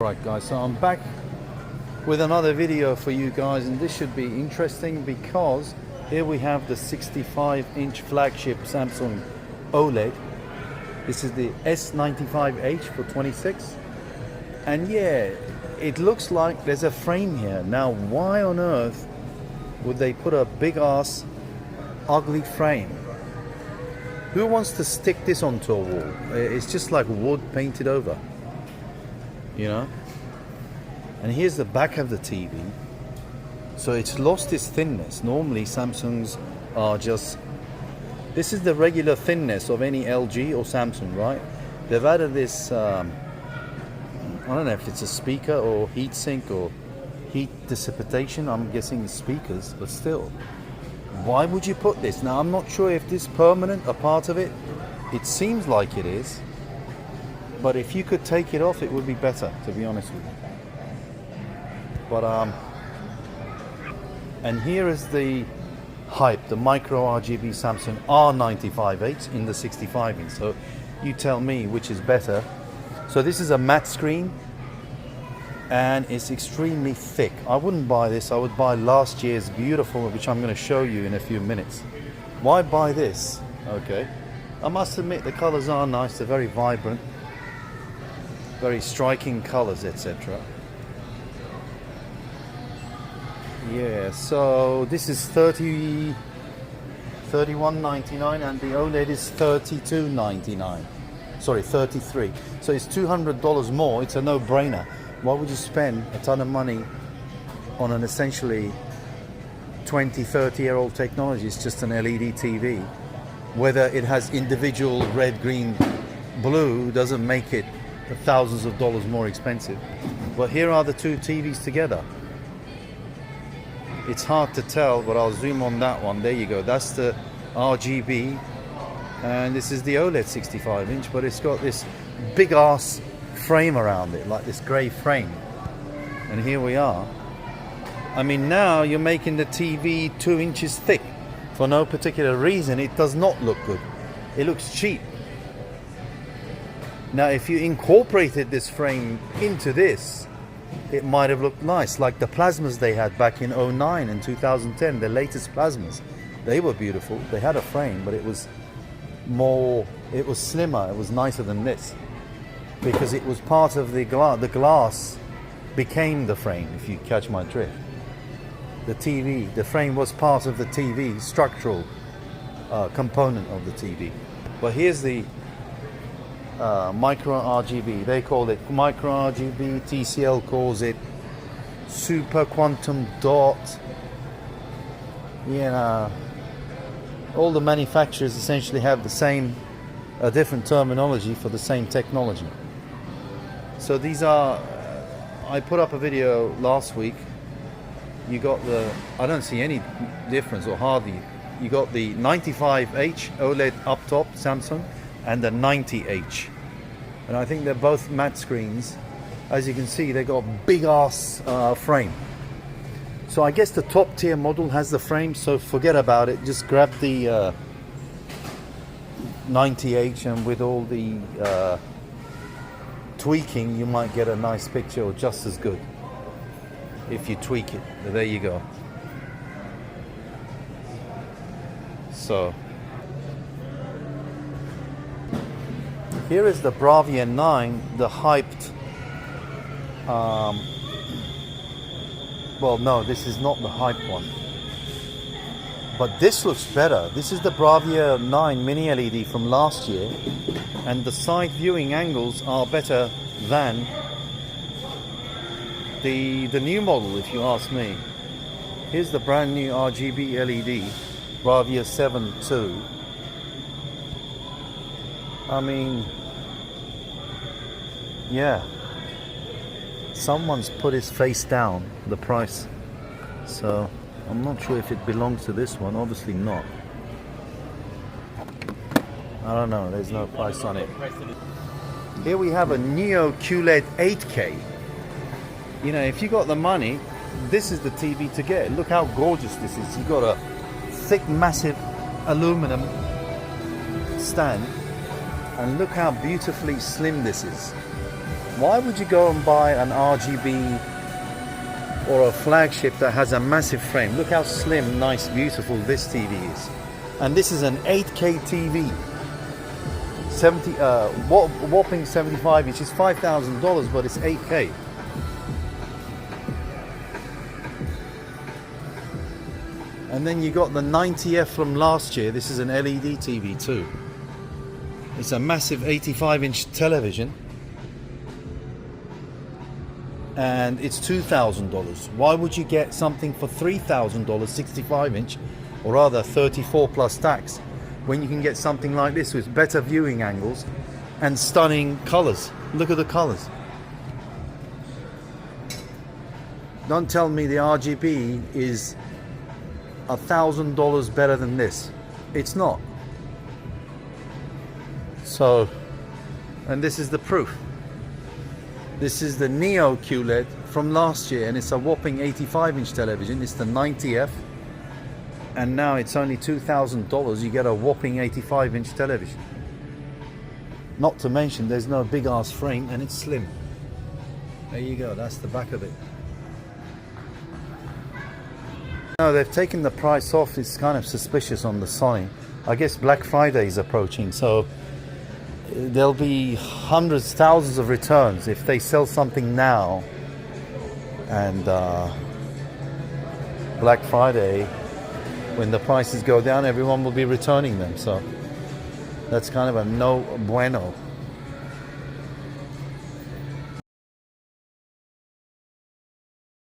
Right guys, so I'm back with another video for you guys, and this should be interesting because here we have the 65-inch flagship Samsung OLED. This is the S95H for 26, and yeah, it looks like there's a frame here. Now why on earth would they put a big ass ugly frame? Who wants to stick this onto a wall? It's just like wood painted over, you know. And here's the back of the TV, so it's lost its thinness. Normally Samsungs are just, this is the regular thinness of any LG or Samsung, right? They've added this I don't know if it's a speaker or heat sink or heat dissipation. I'm guessing speakers, but still, why would you put this? Now I'm not sure if this is permanent, a part of it. It seems like it is, but if you could take it off, it would be better, to be honest with you. But and here is the hype, the micro RGB Samsung R95H in the 65-inch. So you tell me which is better. So this is a matte screen and it's extremely thick. I wouldn't buy this. I would buy last year's beautiful, which I'm going to show you in a few minutes. Why buy this? Okay, I must admit the colors are nice. They're very vibrant, very striking colors, etc. Yeah, so this is $31.99 and the OLED is $32.99. Sorry, $33. So it's $200 more. It's a no-brainer. Why would you spend a ton of money on an essentially 20, 30-year-old technology? It's just an LED TV. Whether it has individual red, green, blue doesn't make it thousands of dollars more expensive. But here are the two TVs together. It's hard to tell, but I'll zoom on that one. There you go. That's the RGB, and this is the OLED 65-inch, but it's got this big ass frame around it, like this grey frame. And here we are. I mean, now you're making the TV 2 inches thick for no particular reason. It does not look good. It looks cheap. Now, if you incorporated this frame into this, it might have looked nice, like the plasmas they had back in 09 and 2010, the latest plasmas. They were beautiful. They had a frame, but it was more, it was slimmer, it was nicer than this, because it was part of the glass. The glass became the frame, if you catch my drift. The TV, the frame was part of the TV, structural component of the TV. But here's the micro RGB. They call it micro RGB. TCL calls it super quantum dot. You know, all the manufacturers essentially have the same, a different terminology for the same technology. So these are, I put up a video last week. You got the, I don't see any difference, or hardly. You got the 95H OLED up top Samsung and the 90H, and I think they're both matte screens. As you can see, they got a big ass frame. So I guess the top tier model has the frame, so forget about it. Just grab the 90H, and with all the tweaking, you might get a nice picture, or just as good if you tweak it. But there you go. So here is the Bravia 9, the hyped, well no, this is not the hyped one, but this looks better. This is the Bravia 9 mini LED from last year, and the side viewing angles are better than the new model, if you ask me. Here's the brand new RGB LED, Bravia 7 II. I mean, yeah, someone's put his face down the price, so I'm not sure if it belongs to this one. Obviously not. I don't know, there's no price on it. Here we have a Neo QLED 8K. You know, if you got the money, this is the TV to get. Look how gorgeous this is. You've got a thick, massive aluminum stand, and look how beautifully slim this is. Why would you go and buy an RGB or a flagship that has a massive frame? Look how slim, nice, beautiful this TV is. And this is an 8K TV. Whopping 75, which is $5,000, but it's 8K. And then you got the 90F from last year. This is an LED TV too. It's a massive 85-inch television. And it's $2,000. Why would you get something for $3,000, 65-inch, or rather 34 plus tax, when you can get something like this with better viewing angles and stunning colors? Look at the colors. Don't tell me the RGB is $1,000 better than this. It's not. So, and this is the proof. This is the Neo QLED from last year, and it's a whopping 85-inch television. It's the 90F, and now it's only $2,000. You get a whopping 85-inch television. Not to mention, there's no big ass frame, and it's slim. There you go. That's the back of it. No, they've taken the price off. It's kind of suspicious on the Sony. I guess Black Friday is approaching, so there'll be hundreds, thousands of returns if they sell something now. And Black Friday, when the prices go down, everyone will be returning them. So that's kind of a no bueno.